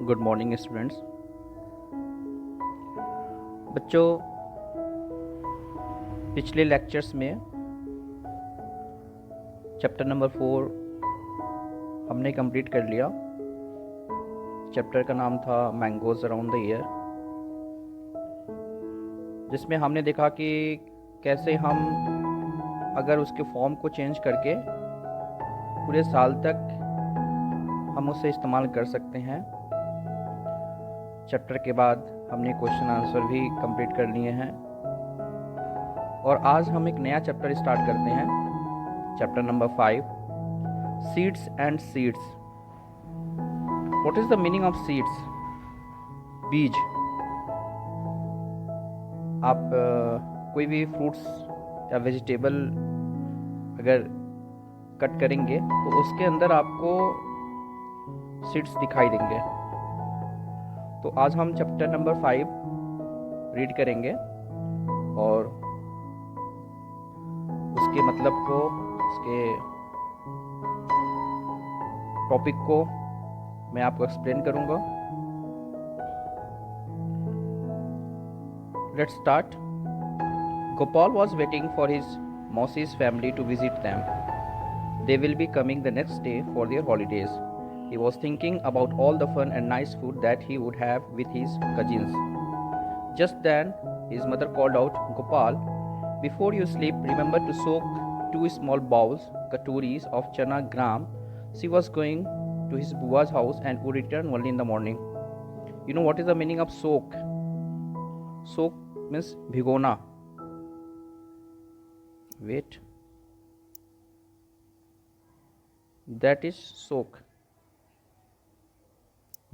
Good morning students. बच्चों, पिछले lectures में चैप्टर नंबर 4 हमने कंप्लीट कर लिया। चैप्टर का नाम था मैंगोज अराउंड द ईयर, जिसमें हमने देखा कि कैसे हम अगर उसके फॉर्म को चेंज करके पूरे साल तक हम उसे इस्तेमाल कर सकते हैं। चैप्टर के बाद हमने क्वेश्चन आंसर भी कंप्लीट कर लिए हैं और आज हम एक नया चैप्टर स्टार्ट करते हैं। Chapter number 5, seeds and seeds. What is the meaning of seeds? बीज। आप कोई भी फ्रूट्स या वेजिटेबल अगर कट करेंगे तो उसके अंदर आपको सीड्स दिखाई देंगे। तो आज हम चैप्टर नंबर 5 रीड करेंगे और उसके मतलब को, उसके टॉपिक को मैं आपको एक्सप्लेन करूंगा। Let's start. Gopal was waiting for his Mausi's family to visit them. They will be coming the next day for their holidays. He was thinking about all the fun and nice food that he would have with his cousins. Just then, his mother called out, Gopal, before you sleep, remember to soak 2 small bowls, katoris of chana gram. She was going to his bua's house and would return only in the morning. You know what is the meaning of soak? Soak means bhigona. Wait, that is soak,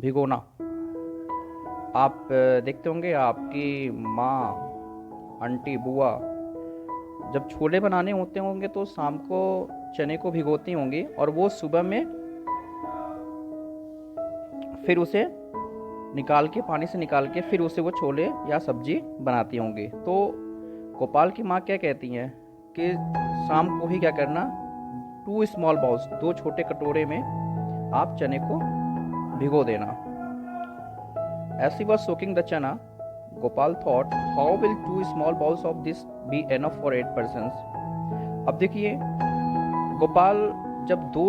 भिगोना। आप देखते होंगे आपकी माँ, aunty, बुआ जब छोले बनाने होते होंगे तो शाम को चने को भिगोती होंगी और वो सुबह में फिर उसे निकाल के, पानी से निकाल के फिर उसे वो छोले या सब्जी बनाती होंगी। तो गोपाल की माँ क्या कहती हैं कि शाम को ही क्या करना, 2 स्मॉल बाउल्स, 2 छोटे कटोरे में आप चने को भिगो देना। As he was soaking the chana, Gopal thought, how will 2 small bowls of this be enough for 8 persons? अब देखिए, गोपाल जब 2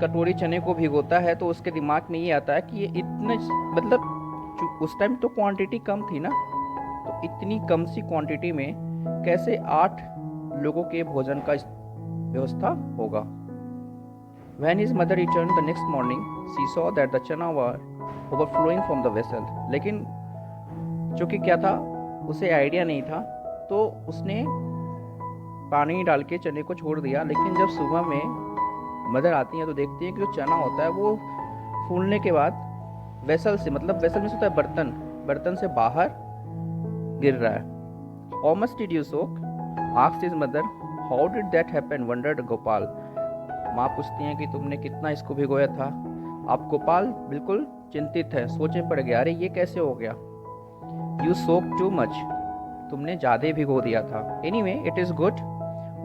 कटोरी चने को भिगोता है तो उसके दिमाग में ये आता है कि ये इतने, मतलब उस टाइम तो क्वांटिटी कम थी ना, तो इतनी कम सी क्वांटिटी में कैसे 8 लोगों के भोजन का व्यवस्था होगा। When his mother returned the next morning, she saw that the chana were overflowing from the vessel. लेकिन चूंकि क्या था, उसे आइडिया नहीं था, तो उसने पानी डाल के चने को छोड़ दिया। लेकिन जब सुबह में मदर आती है तो देखती है कि जो चना होता है वो फूलने के बाद वेसल से, मतलब वेसल में से होता है बर्तन, बर्तन से बाहर गिर रहा है। How much did you soak? asked his mother. How did that happen? wondered Gopal. माँ पूछती हैं कि तुमने कितना इसको भिगोया था। अब गोपाल बिल्कुल चिंतित है, सोच में पड़ गया, अरे ये कैसे हो गया। You soaked too much. तुमने ज़्यादा भिगो दिया था। Anyway, it is good.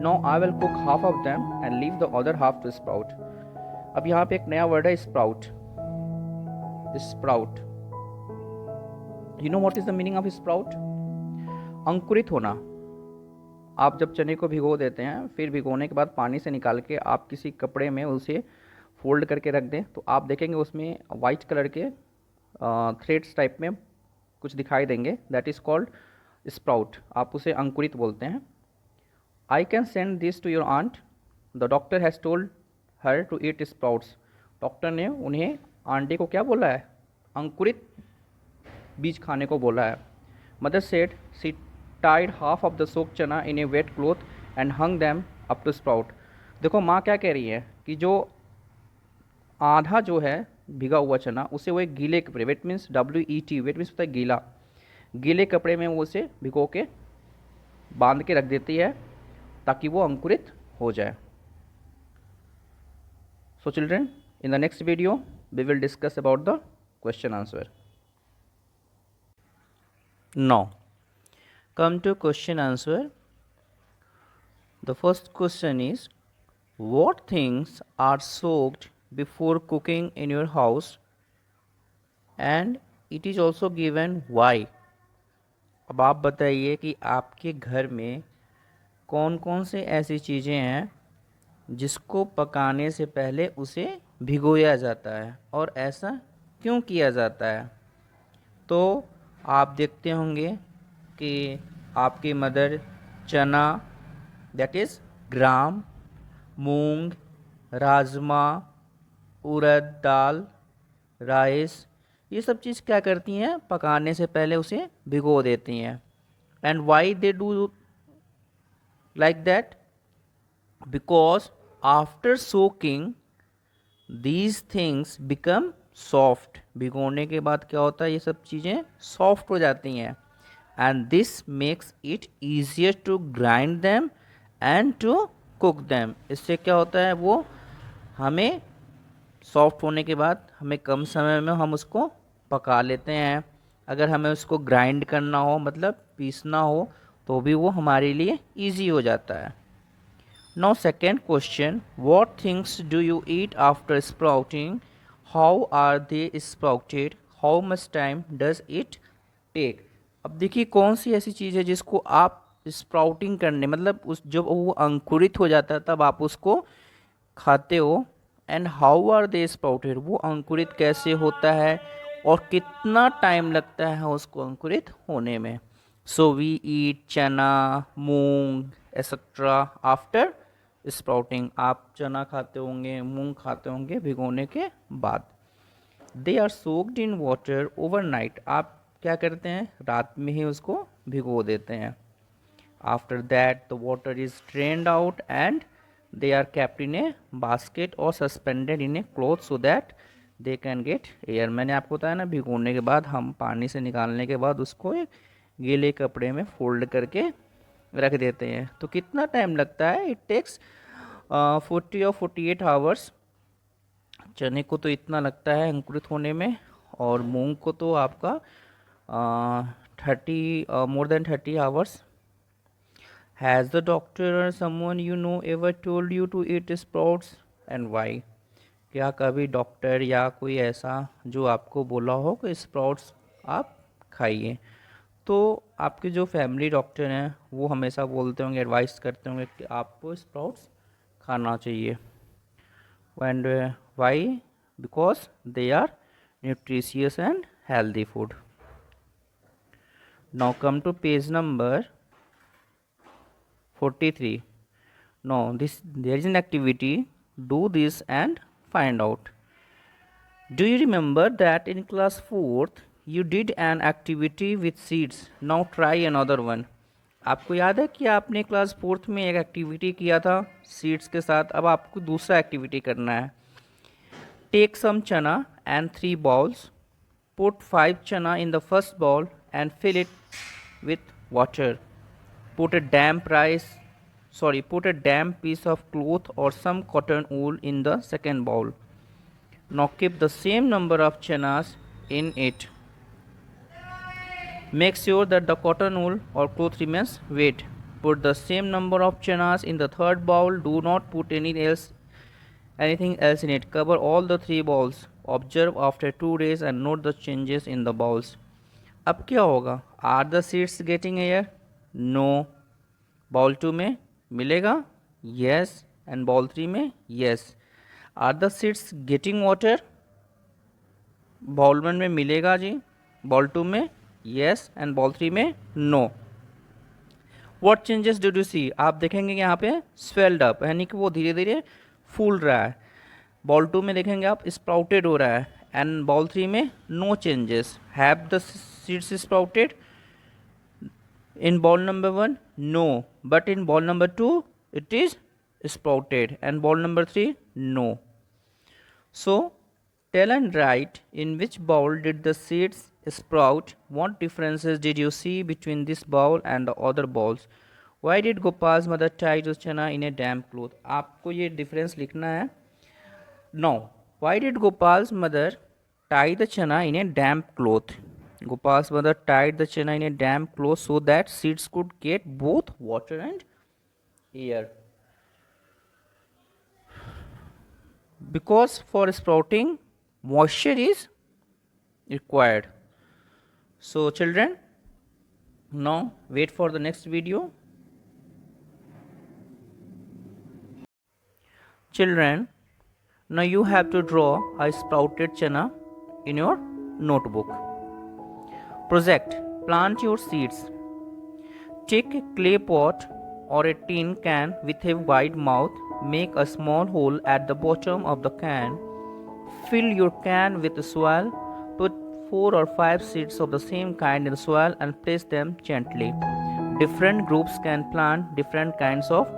Now I will cook half of them and leave the other half to sprout. अब यहाँ पे एक नया वर्ड है, sprout. Sprout. You know what is the meaning of sprout? अंकुरित होना। आप जब चने को भिगो देते हैं, फिर भिगोने के बाद पानी से निकाल के आप किसी कपड़े में उसे फोल्ड करके रख दें, तो आप देखेंगे उसमें वाइट कलर के थ्रेड्स टाइप में कुछ दिखाई देंगे। That is called sprout. आप उसे अंकुरित बोलते हैं। I can send this to your aunt, the doctor has told her to eat sprouts. Doctor ने उन्हें, आंटी को क्या बोला है? अंकुरित बीज खाने को बोला है। Mother said she tied half of the soaked chana in a wet cloth and hung them up to sprout. देखो माँ क्या कह रही है कि जो आधा जो है भिगा हुआ चना, उसे वो एक गीले कपड़े, wet means WET, wet means होता है गीला, गीले कपड़े में वो उसे भिगो के बांध के रख देती है ताकि वो अंकुरित हो जाए। So children, in the next video we will discuss about the question answer. Now come to question answer. The first question is, what things are soaked before cooking in your house and it is also given why. अब आप बताइए कि आपके घर में कौन कौन से ऐसी चीज़ें हैं जिसको पकाने से पहले उसे भिगोया जाता है, और ऐसा क्यों किया जाता है। तो आप देखते होंगे कि आपकी मदर चना, that is gram, moong, rajma, urad dal, rice, ये सब चीज़ क्या करती हैं, पकाने से पहले उसे भिगो देती हैं। And why they do like that? Because after soaking these things become soft। भिगोने के बाद क्या होता है, ये सब चीज़ें सॉफ्ट हो जाती हैं। And this makes it easier to grind them and to cook them. इससे क्या होता है, वो हमें सॉफ्ट होने के बाद हमें कम समय में हम उसको पका लेते हैं। अगर हमें उसको ग्राइंड करना हो, मतलब पीसना हो, तो भी वो हमारे लिए इजी हो जाता है। Now second question, what things do you eat after sprouting, how are they sprouted, how much time does it take. अब देखिए कौन सी ऐसी चीज़ है जिसको आप स्प्राउटिंग करने, मतलब उस जब वो अंकुरित हो जाता है तब आप उसको खाते हो। And how are they sprouted, वो अंकुरित कैसे होता है और कितना टाइम लगता है उसको अंकुरित होने में। सो वी ईट चना, मूंग एक्सेट्रा आफ्टर स्प्राउटिंग। आप चना खाते होंगे, मूंग खाते होंगे भिगोने के बाद। They are soaked in water overnight. आप क्या करते हैं, रात में ही उसको भिगो देते हैं। After that the water is drained out and they are kept in a basket or suspended in a cloth so that they can get air। मैंने आपको बताया ना, भिगोने के बाद हम पानी से निकालने के बाद उसको एक गीले कपड़े में फोल्ड करके रख देते हैं। तो कितना टाइम लगता है, इट टेक्स 40 और 48 आवर्स। चने को तो इतना लगता है अंकुरित होने में, और मूंग को तो आपका 30 more than 30 hours. Has the doctor or someone you know ever told you to eat sprouts and why? क्या कभी डॉक्टर या कोई ऐसा जो आपको बोला हो कि स्प्राउट्स आप खाइए। तो आपके जो फैमिली डॉक्टर हैं वो हमेशा बोलते होंगे, एडवाइस करते होंगे कि आपको स्प्राउट्स खाना चाहिए। And why? Because they are nutritious and healthy food. Now come to page number 43. Now there is an activity, do this and find out. Do you remember that in class 4th you did an activity with seeds? Now try another one. आपको याद है कि आपने class 4th में एक activity किया था seeds के साथ। अब आपको दूसरा एक्टिविटी करना है। टेक सम चना and 3 balls, put 5 chana in the first bowl and fill it with water. Put a put a damp piece of cloth or some cotton wool in the second bowl. Now keep the same number of chanas in it. Make sure that the cotton wool or cloth remains wet. Put the same number of chanas in the third bowl. Do not put anything else in it. Cover all the 3 bowls. Observe after 2 days and note the changes in the bowls. अब क्या होगा? Are the seeds getting air? No. Ball 2 में मिलेगा, yes. And ball 3 में yes. Are the seeds getting water? Ball 1 में मिलेगा जी, ball 2 में yes, and ball 3 में no. What changes did you see? आप देखेंगे यहाँ पे स्वेल्ड अप, यानी कि वो धीरे धीरे फूल रहा है। बॉल 2 में देखेंगे आप स्प्राउटेड हो रहा है, एंड बॉल 3 में no changes. Have the seeds sprouted? In ball number 1, no, but in ball number 2 it is sprouted, and ball number 3, no. So tell and write in which bowl did the seeds sprout. What differences did you see between this bowl and the other bowls? Why did Gopal's mother tie the chana in a damp cloth? आपको ये difference लिखना है। Now, why did Gopal's mother tie the chana in a damp cloth? Gopal's mother tied the chana in a damp cloth so that seeds could get both water and air. Because for sprouting, moisture is required. So children, now wait for the next video. Children, now you have to draw a sprouted chana in your notebook. Project: plant your seeds. Take a clay pot or a tin can with a wide mouth. Make a small hole at the bottom of the can. Fill your can with soil. Put 4 or 5 seeds of the same kind in the soil and place them gently. Different groups can plant different kinds of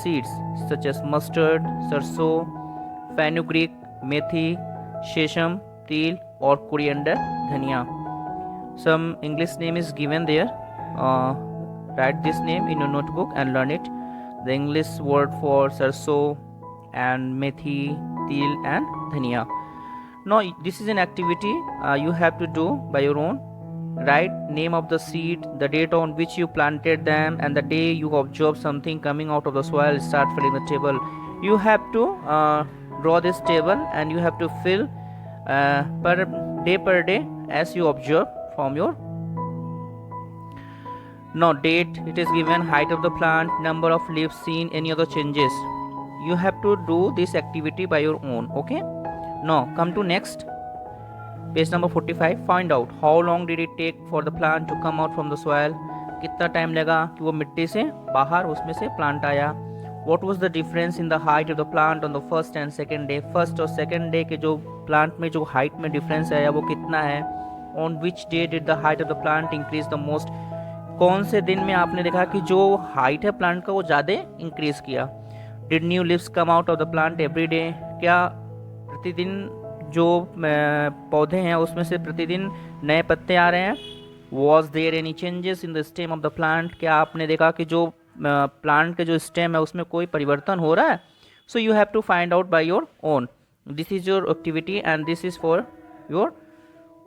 seeds such as mustard, sarso, fenugreek, methi, sesame, til or coriander, dhania. Some English name is given there. Write this name in your notebook and learn it. The English word for sarso and methi, til and dhania. Now this is an activity you have to do by your own. Write name of the seed, the date on which you planted them, and the day you observe something coming out of the soil. Start filling the table. You have to draw this table and you have to fill per day as you observe from your. Now date, it is given, height of the plant, number of leaves seen, any other changes. You have to do this activity by your own. Okay, now come to next page number 45. Find out how long did it take for the plant to come out from the soil. कितना time लगा कि वो मिट्टी से बाहर उसमें से plant आया. What was the difference in the height of the plant on the first and second day. First और सेकंड डे के जो प्लांट में जो हाइट में डिफरेंस आया वो कितना है. On which day did the height of the plant increase the most. कौन से दिन में आपने देखा कि जो हाइट है प्लांट का वो ज़्यादा इंक्रीज किया. Did new leaves come out of the plant every day. क्या प्रतिदिन जो पौधे हैं उसमें से प्रतिदिन नए पत्ते आ रहे हैं. Was there any changes in the stem of the plant. क्या आपने देखा कि जो प्लांट के जो स्टेम है उसमें कोई परिवर्तन हो रहा है. So you have to find out by your own. This is your activity and this is for your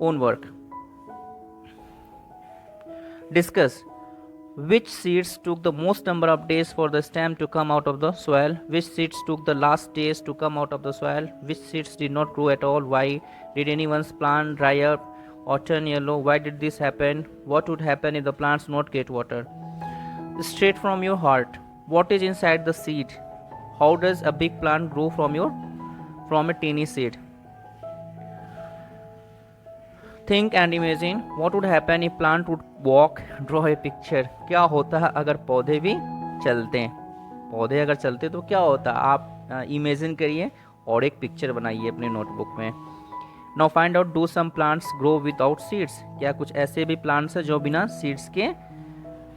own work. Discuss which seeds took the most number of days for the stem to come out of the soil. Which seeds took the last days to come out of the soil. Which seeds did not grow at all. Why did anyone's plant dry up or turn yellow. Why did this happen. What would happen if the plants not get water. Straight from your heart, what is inside the seed. How does a big plant grow from a teeny seed. Think and imagine what would happen if plant would walk. Draw a picture. क्या होता है अगर पौधे भी चलते हैं. पौधे अगर चलते तो क्या होता. आप इमेजिन करिए और एक पिक्चर बनाइए अपने नोटबुक में. Now find out do some plants grow without seeds. क्या कुछ ऐसे भी प्लांट्स हैं जो बिना सीड्स के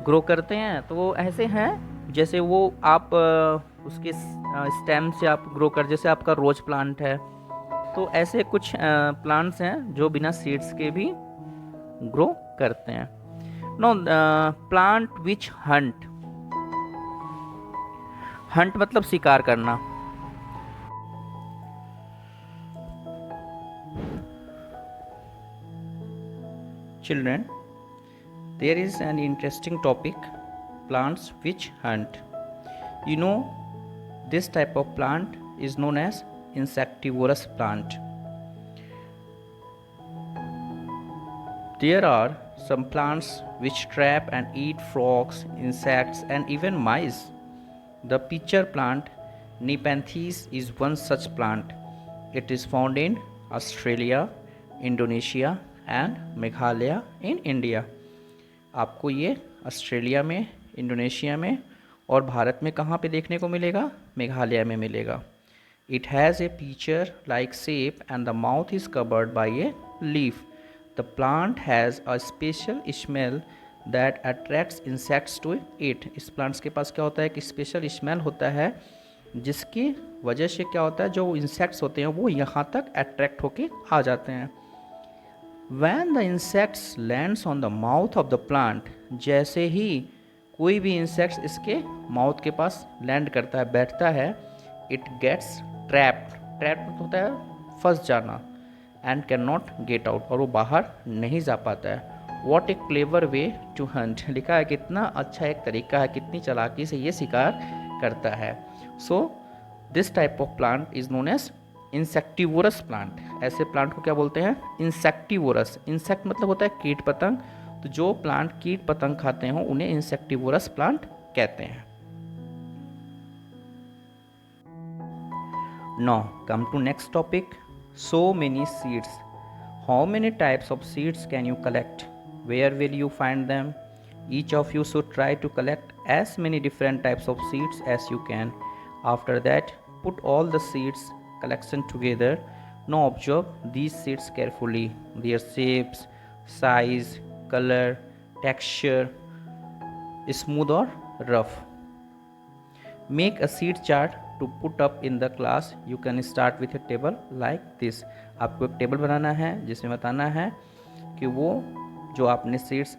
ग्रो करते हैं. तो वो ऐसे हैं जैसे वो आप उसके स्टेम से आप ग्रो कर, जैसे आपका रोज प्लांट है. तो ऐसे कुछ प्लांट्स हैं जो बिना सीड्स के भी ग्रो करते हैं. No plant which hunt. Hunt मतलब शिकार करना. Children, there is an interesting topic, plants which hunt. You know, this type of plant is known as insectivorous plant. There are some plants which trap and eat frogs, insects and even mice. The pitcher plant Nepenthes is one such plant. It is found in Australia, Indonesia and Meghalaya in India. आपको ये Australia में, Indonesia में और भारत में कहाँ पे देखने को मिलेगा. मेघालय में मिलेगा. It has a pitcher like shape and the mouth is covered by a leaf. The plant has a special smell that attracts insects to it. इस प्लांट्स के पास क्या होता है कि स्पेशल स्मेल होता है जिसकी वजह से क्या होता है, जो इंसेक्ट्स होते हैं वो यहाँ तक अट्रैक्ट होके आ जाते हैं. When the insects lands on the mouth of the plant, जैसे ही कोई भी इंसेक्ट्स इसके माउथ के पास लैंड करता है, बैठता है, it gets trapped. ट्रैप्ड होता है फंस जाना. and cannot get out, और वो बाहर नहीं जा पाता है. What a clever way to hunt. लिखा है कितना अच्छा एक तरीका है, कितनी चालाकी से ये शिकार करता है. So this type of plant is known as insectivorous plant, ऐसे प्लांट को क्या बोलते हैं? इंसेक्टिवोरस। इंसेक्ट मतलब होता है कीट पतंग, तो जो प्लांट कीट पतंग खाते हो उन्हें इंसेक्टिवोरस प्लांट कहते हैं। Now come to next topic. So many seeds. How many types of seeds can you collect? Where will you find them? Each of you should try to collect as many different types of seeds as you can. After that, put all the seeds collection together. Now observe these seeds carefully. Their shapes, size, color, texture, smooth or rough. Make a seed chart to put up in the class. You can start with a table like this. आपको एक table बनाना है जिसमें बताना है कि वो जो आपने सीड्स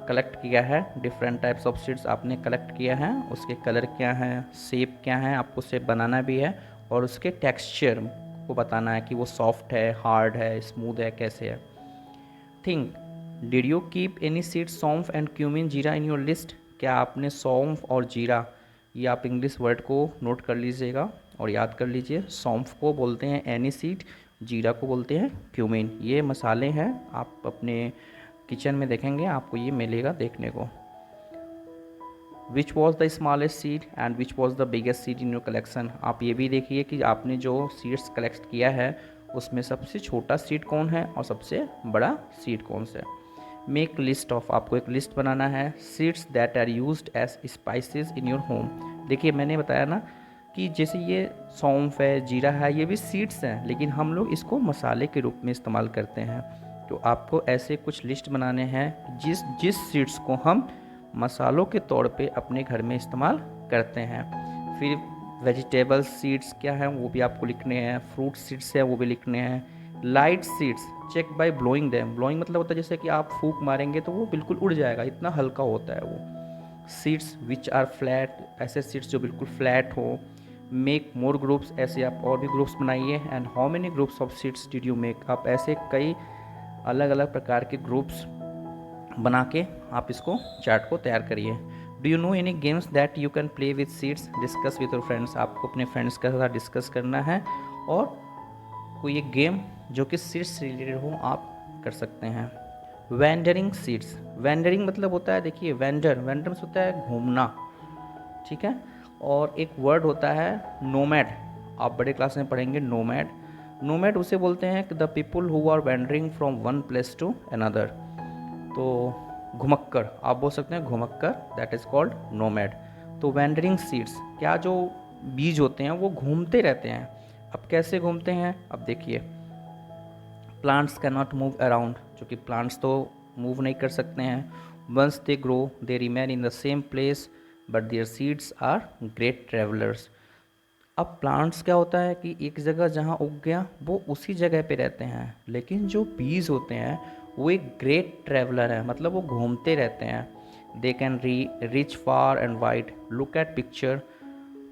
कलेक्ट किया है, डिफरेंट टाइप्स ऑफ सीड्स आपने कलेक्ट किया है, उसके कलर क्या है, शेप क्या है, आपको शेप बनाना भी है, और उसके टेक्सचर को बताना है कि वो सॉफ्ट है, हार्ड है, स्मूथ है, कैसे है। Think, did you keep any seed सौंफ एंड क्यूमिन जीरा इन योर लिस्ट? क्या आपने सौंफ और जीरा, ये आप इंग्लिश वर्ड को नोट कर लीजिएगा और याद कर लीजिए। सौंफ को बोलते हैं एनीसीड, जीरा को बोलते हैं क्यूमिन। ये मसाले हैं, आप अपने किचन में देखेंगे आपको ये मिलेगा देखने को। Which was the smallest seed and which was the biggest seed in your collection? आप ये भी देखिए कि आपने जो सीड्स कलेक्ट किया है उसमें सबसे छोटा सीड कौन है और सबसे बड़ा सीड कौन सा है। मेक लिस्ट ऑफ, आपको एक लिस्ट बनाना है seeds that are used as spices in your home. देखिए मैंने बताया ना कि जैसे ये सौंफ है, जीरा है, ये भी सीड्स हैं, लेकिन हम लोग इसको मसाले के रूप में इस्तेमाल करते हैं। तो आपको ऐसे कुछ लिस्ट बनाने हैं जिस सीड्स को हम मसालों के तौर पे अपने घर में इस्तेमाल करते हैं। फिर वेजिटेबल सीड्स क्या हैं वो भी आपको लिखने हैं, फ्रूट सीड्स हैं वो भी लिखने हैं। Light seeds check by blowing them. Blowing मतलब होता है जैसे कि आप फूंक मारेंगे तो वो बिल्कुल उड़ जाएगा, इतना हल्का होता है वो। सीड्स विच आर फ्लैट, ऐसे सीड्स जो बिल्कुल फ्लैट हो। मेक मोर ग्रुप्स, ऐसे आप और भी ग्रुप्स बनाइए। And how many groups of seeds did you make? आप ऐसे कई अलग अलग प्रकार के ग्रुप्स बना के आप इसको चार्ट को तैयार करिए। Do you no any games that you can play with seeds? Discuss with your friends, आपको अपने फ्रेंड्स के साथ डिस्कस करना है और कोई एक गेम जो कि सीड्स से रिलेटेड हो आप कर सकते हैं। वेंडरिंग सीड्स, वेंडरिंग मतलब होता है, देखिए वेंडर मतलब होता है घूमना, ठीक है। और एक वर्ड होता है नोमैड, आप बड़े क्लास में पढ़ेंगे नोमैड। नोमैड उसे बोलते हैं कि the people who are wandering from one place to another. तो घुमक्कर, आप बोल सकते हैं घुमक्कर, दैट इज़ कॉल्ड नोमैड। तो वेंडरिंग सीड्स, क्या जो बीज होते हैं वो घूमते रहते हैं। अब कैसे घूमते हैं, अब देखिए plants can not move around, क्योंकि प्लांट्स तो मूव नहीं कर सकते हैं। Once they grow they remain in the same place but their seeds are great travellers. अब प्लांट्स क्या होता है कि एक जगह जहाँ उग गया वो उसी जगह पे रहते हैं, लेकिन जो बीज होते हैं वो एक ग्रेट ट्रेवलर है, मतलब वो घूमते रहते हैं। They can reach far and wide. Look at picture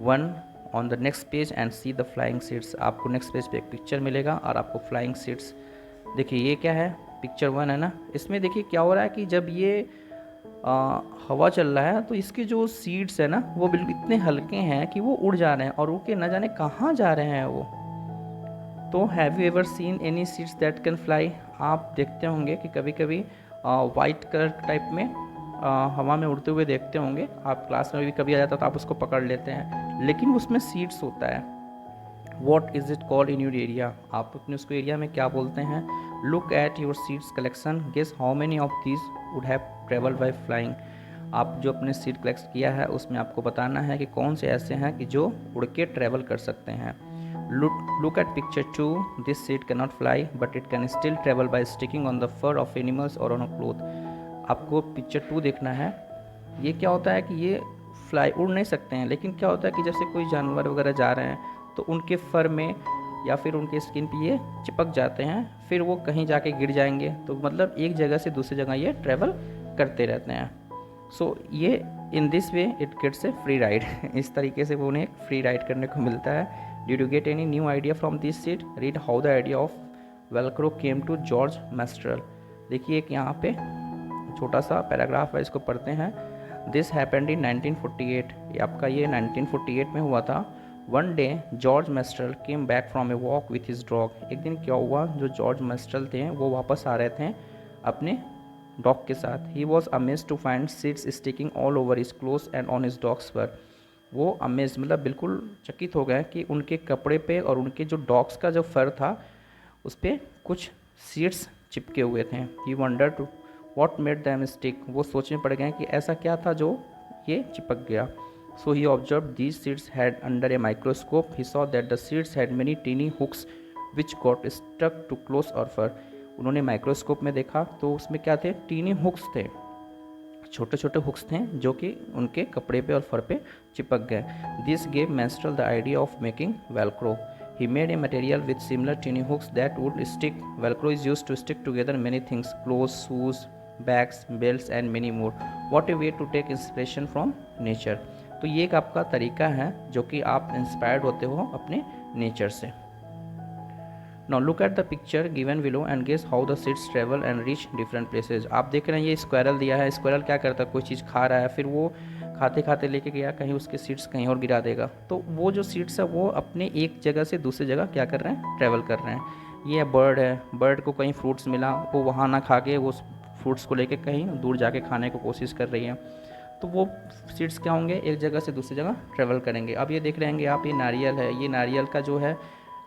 1 on the next page and see the flying seeds. आपको नेक्स्ट पेज पे एक पिक्चर मिलेगा और आपको फ्लाइंग सीड्स, देखिए ये क्या है, पिक्चर 1 है ना। इसमें देखिए क्या हो रहा है कि जब ये हवा चल रहा है तो इसके जो सीड्स है ना वो बिल्कुल इतने हल्के हैं कि वो उड़ जा रहे हैं और उड़ के न जाने कहाँ जा रहे हैं वो। तो have you ever seen any seeds that can fly? आप देखते होंगे कि कभी कभी वाइट कलर टाइप में हवा में उड़ते हुए देखते होंगे, आप क्लास में भी कभी आ जाता तो आप उसको पकड़ लेते हैं, लेकिन उसमें सीड्स होता है। What is it called in your area? आप अपने उसको एरिया में क्या बोलते हैं? Look at your seeds collection, guess how many of these would have travel by flying. आप जो अपने सीड कलेक्ट किया है उसमें आपको बताना है कि कौन से ऐसे हैं कि जो उड़ के ट्रेवल कर सकते हैं। Look at picture 2, this seed can not fly but it can still travel by sticking on the fur of animals और ऑन अ क्लोथ। आपको पिक्चर 2 देखना है। ये क्या होता है कि ये फ्लाई उड़ नहीं सकते हैं, लेकिन क्या होता है कि जैसे कोई जानवर वगैरह जा रहे हैं तो उनके फर में या फिर उनके स्किन पे ये चिपक जाते हैं, फिर वो कहीं जाके गिर जाएंगे, तो मतलब एक जगह से दूसरी जगह ये ट्रैवल करते रहते हैं। सो ये in this way it gets a free ride. इस तरीके से वो उन्हें फ्री राइड करने को मिलता है। Did you get any new idea from this seed? Read how the idea of Velcro came to George Mestral. देखिए एक यहाँ पे छोटा सा पैराग्राफ है, इसको पढ़ते हैं। This happened in 1948। आपका ये 1948 में हुआ था। One day George menstrual came back from a walk with his dog. एक दिन क्या हुआ, जो जॉर्ज मेस्ट्रल थे वो वापस आ रहे थे अपने डॉग के साथ। He was amazed to find seeds sticking all over his clothes and on his dog's fur. वो अमेज मतलब बिल्कुल चकित हो गए कि उनके कपड़े पे और उनके जो डॉग्स का जो फर था उस पर कुछ सीड्स चिपके हुए थे। He wonder to what made them stick. वो सोचने पड़ गए कि ऐसा क्या था जो ये चिपक गया। So he observe these seeds had under a microscope. He saw that the seeds had many tiny hooks which got stuck to cloth और फर। उन्होंने माइक्रोस्कोप में देखा तो उसमें क्या थे, टीनी हुक्स थे, छोटे छोटे हुक्स थे जो कि उनके कपड़े पे और फर पे चिपक गए। This gave menstrual the idea of making Velcro. He made a material with similar tiny hooks that would stick. Velcro is used to stick together many things: clothes, shoes, bags, belts and many more. What a way to take inspiration from nature. तो ये एक आपका तरीका है जो कि आप inspired होते हो अपने नेचर से। Now look at the picture given below and guess how the seeds travel and reach different places. आप देख रहे हैं ये स्क्वायरल दिया है। स्क्वायरल क्या करता है, कोई चीज़ खा रहा है, फिर वो खाते खाते लेके गया कहीं, उसके सीड्स कहीं और गिरा देगा। तो वो जो सीड्स है वो अपने एक जगह से दूसरी जगह क्या कर रहे हैं, ट्रैवल कर रहे हैं। ये बर्ड है, बर्ड को कहीं फ्रूट्स मिला, वो वहाँ ना खा के वो फ्रूट्स को लेके कहीं दूर जाके खाने को कोशिश कर रही है। तो वो सीड्स क्या होंगे, एक जगह से दूसरी जगह ट्रैवल करेंगे। अब ये देख रहे हैं आप, ये नारियल है, ये नारियल का जो है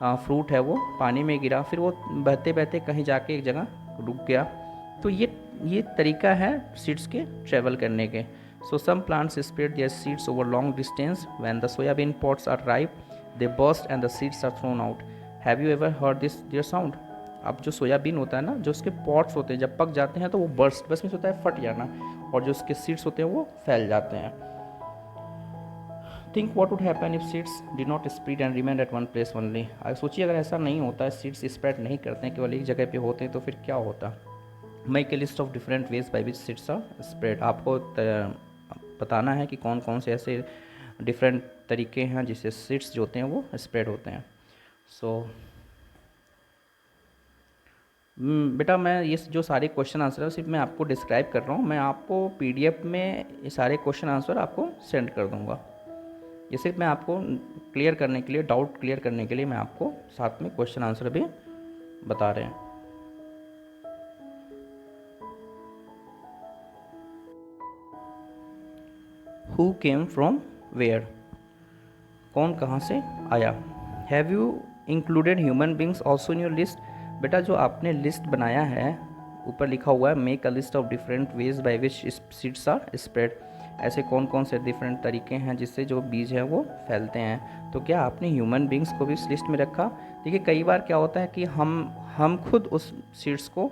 फ्रूट है वो पानी में गिरा, फिर वो बहते बहते कहीं जाके एक जगह रुक गया। तो ये तरीका है सीड्स के ट्रैवल करने के। So some plants spread their seeds over long distance. When the soybean pods are ripe, they burst and the seeds are thrown out. Have you ever heard their sound? अब जो soybean होता है ना, जो उसके pots होते हैं जब पक जाते हैं तो वो बर्स्ट, बस में होता है फट जाना, और जो उसके सीड्स होते हैं वो फैल जाते हैं। Think what would happen if seeds did not spread and remain at one place only. सोचिए अगर ऐसा नहीं होता है, सीड्स स्प्रेड नहीं करते हैं, केवल एक जगह पे होते हैं, तो फिर क्या होता। Make a list of different ways by which seeds are spread. आपको बताना है कि कौन कौन से ऐसे डिफरेंट तरीके हैं जिससे सीड्स जो होते हैं वो स्प्रेड होते हैं। सो बेटा मैं ये जो सारे क्वेश्चन आंसर है सिर्फ मैं आपको डिस्क्राइब कर रहा हूँ, मैं आपको पीडीएफ में ये सारे क्वेश्चन आंसर आपको सेंड कर दूँगा। ये सिर्फ मैं आपको क्लियर करने के लिए, डाउट क्लियर करने के लिए मैं आपको साथ में क्वेश्चन आंसर भी बता रहे हैं। Who came from where? कौन कहाँ से आया। Have you included human beings also in your list? बेटा जो आपने लिस्ट बनाया है ऊपर लिखा हुआ है make a list of different ways by which seeds are spread. ऐसे कौन कौन से डिफरेंट तरीके हैं जिससे जो बीज हैं वो फैलते हैं। तो क्या आपने ह्यूमन बींग्स को भी इस लिस्ट में रखा। देखिए कई बार क्या होता है कि हम खुद उस सीड्स को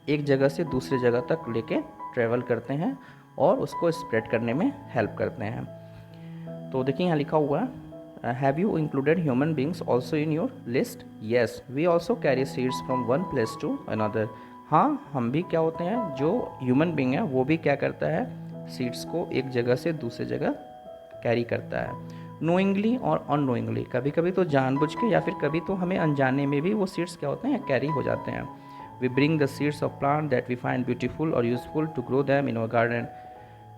एक जगह से दूसरी जगह तक लेके ट्रैवल करते हैं और उसको स्प्रेड करने में हेल्प करते हैं। तो देखिए यहाँ लिखा हुआ है have you included human beings also in your list. Yes we also carry seeds from one place to another. हाँ हम भी क्या होते हैं, जो ह्यूमन बींग है वो भी क्या करता है, सीड्स को एक जगह से दूसरी जगह कैरी करता है। नोइंगली और अननोइंगली, कभी कभी तो जानबूझ के या फिर कभी तो हमें अनजाने में भी वो सीड्स क्या होते हैं, कैरी हो जाते हैं। We bring the seeds of plant that we find beautiful और useful to grow them in our garden.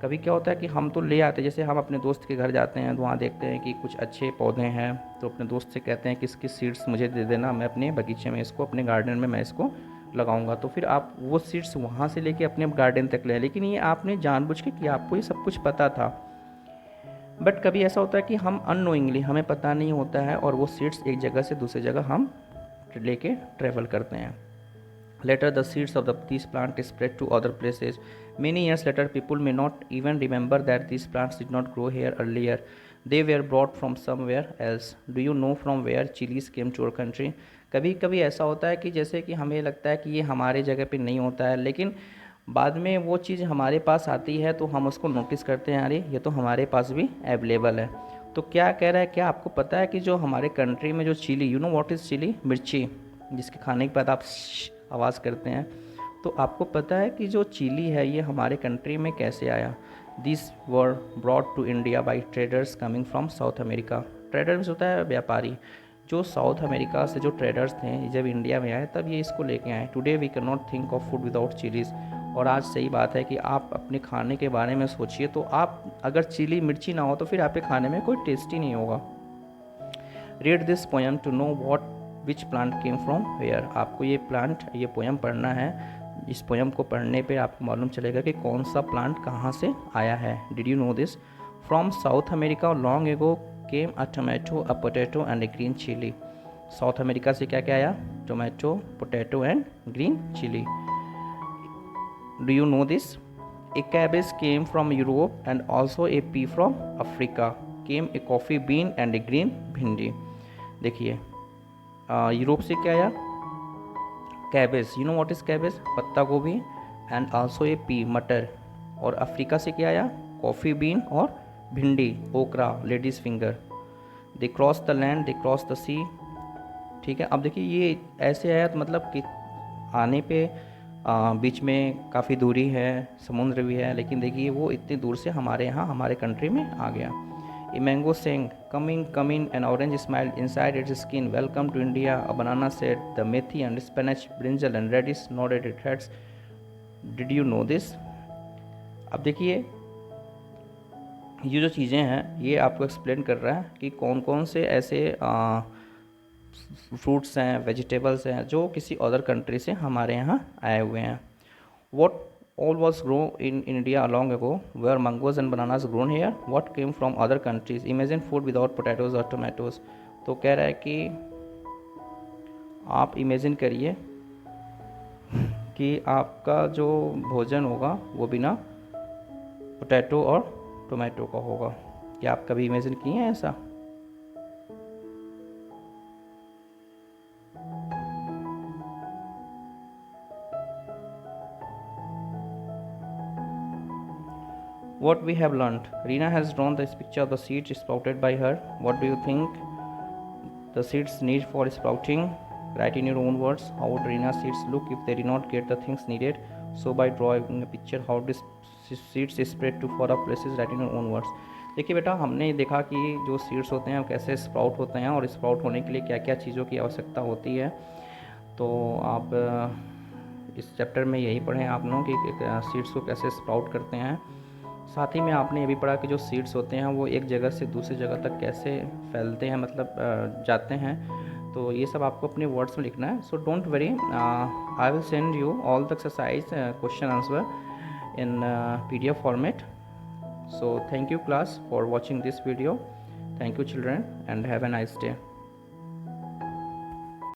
कभी क्या होता है कि हम तो ले आते हैं, जैसे हम अपने दोस्त के घर जाते हैं तो वहाँ देखते हैं कि कुछ अच्छे पौधे हैं, तो अपने दोस्त से कहते हैं कि इसकी सीड्स मुझे दे देना, मैं अपने बगीचे में इसको, अपने गार्डन में मैं इसको लगाऊंगा। तो फिर आप वो सीड्स वहाँ से लेके अपने गार्डन तक ले, लेकिन ये आपने जानबूझ के किया, आपको ये सब कुछ पता था। बट कभी ऐसा होता है कि हम अननोइंगली, हमें पता नहीं होता है और वो सीड्स एक जगह से दूसरी जगह हम लेके ट्रैवल करते हैं। Later, the seeds of these plants spread to other places. Many years later, people may not even remember that these plants did not grow here earlier. They were brought from somewhere else. Do you know from where chilies came to our country? कभी कभी ऐसा होता है कि जैसे कि हमें लगता है कि ये हमारे जगह पे नहीं होता है, लेकिन बाद में वो चीज़ हमारे पास आती है तो हम उसको नोटिस करते हैं, अरे ये तो हमारे पास भी अवेलेबल है। तो क्या कह रहा है, क्या आपको पता है कि जो हमारे कंट्री में जो chilli, you know what is chilli, मिर्ची, जिसके खाने के बाद आप आवाज़ करते हैं, तो आपको पता है कि जो चिली है ये हमारे कंट्री में कैसे आया। This were brought to India by traders coming from South America. Traders होता है व्यापारी, जो साउथ अमेरिका से जो ट्रेडर्स थे जब इंडिया में आए तब ये इसको लेके आए। Today we can not think of food without chillies. और आज सही बात है कि आप अपने खाने के बारे में सोचिए, तो आप अगर चिली मिर्ची ना हो तो फिर आपके खाने में कोई टेस्ट ही नहीं होगा। Read this poem to know what which plant came from where. आपको ये पोएम पढ़ना है। इस पोएम को पढ़ने पे आपको मालूम चलेगा कि कौन सा प्लांट कहाँ से आया है। Did you know this? From South America long ago came a tomato, a potato and a green chilli. South America से क्या क्या आया? Tomato, potato and green chilli. Do you know this? A cabbage came from Europe and also a pea from Africa. Came a coffee bean and a green भिंडी। देखिए Europe से क्या आया? Cabbage. You know what is cabbage? पत्ता गोभी। And also A P, मटर। और Africa से क्या आया? कॉफ़ी बीन और भिंडी, okra, ladies finger. They cross the land, they cross the sea. ठीक है, अब देखिए ये ऐसे आया तो मतलब कि आने पे बीच में काफ़ी दूरी है, समुद्र भी है, लेकिन देखिए वो इतनी दूर से हमारे यहाँ हमारे कंट्री में आ गया। A mango sang come in an orange smile inside its skin, welcome to India. A banana said the methi and spinach, brinjal and radish nodded it heads. Did you know this? अब देखिए ये जो चीज़ें हैं ये आपको एक्सप्लेन कर रहा है कि कौन कौन से ऐसे फ्रूट्स हैं, वेजिटेबल्स हैं जो किसी अदर कंट्री से हमारे यहाँ आए हुए हैं। What all was grow in India along ago, where mangoes and bananas grown here, what came from other countries, imagine food without potatoes और टोमेटोज। तो कह रहा है कि आप इमेजिन करिए कि आपका जो भोजन होगा वो बिना पोटैटो और टोमेटो का होगा। क्या आप कभी इमेजिन किए हैं ऐसा? What we have learned. Reena has drawn this picture of the seeds sprouted by her. What do you think the seeds need for sprouting? Write in your own words. How would Reena's seeds look if they did not get the things needed? So by drawing a picture, how this seeds spread to far off places. Write in your own words. देखिए बेटा, हमने देखा कि जो seeds होते हैं वो कैसे स्प्राउट होते हैं और स्प्राउट होने के लिए क्या क्या चीज़ों की आवश्यकता होती है। तो आप इस चैप्टर में यही पढ़ें आप लोग कि सीड्स को कैसे स्प्राउट करते हैं। साथ ही में आपने ये भी पढ़ा कि जो सीड्स होते हैं वो एक जगह से दूसरी जगह तक कैसे फैलते हैं, मतलब जाते हैं। तो ये सब आपको अपने वर्ड्स में लिखना है। So don't worry, I will send you all the exercise question answer in PDF format. So thank you class for watching this video. Thank you children and have a nice day.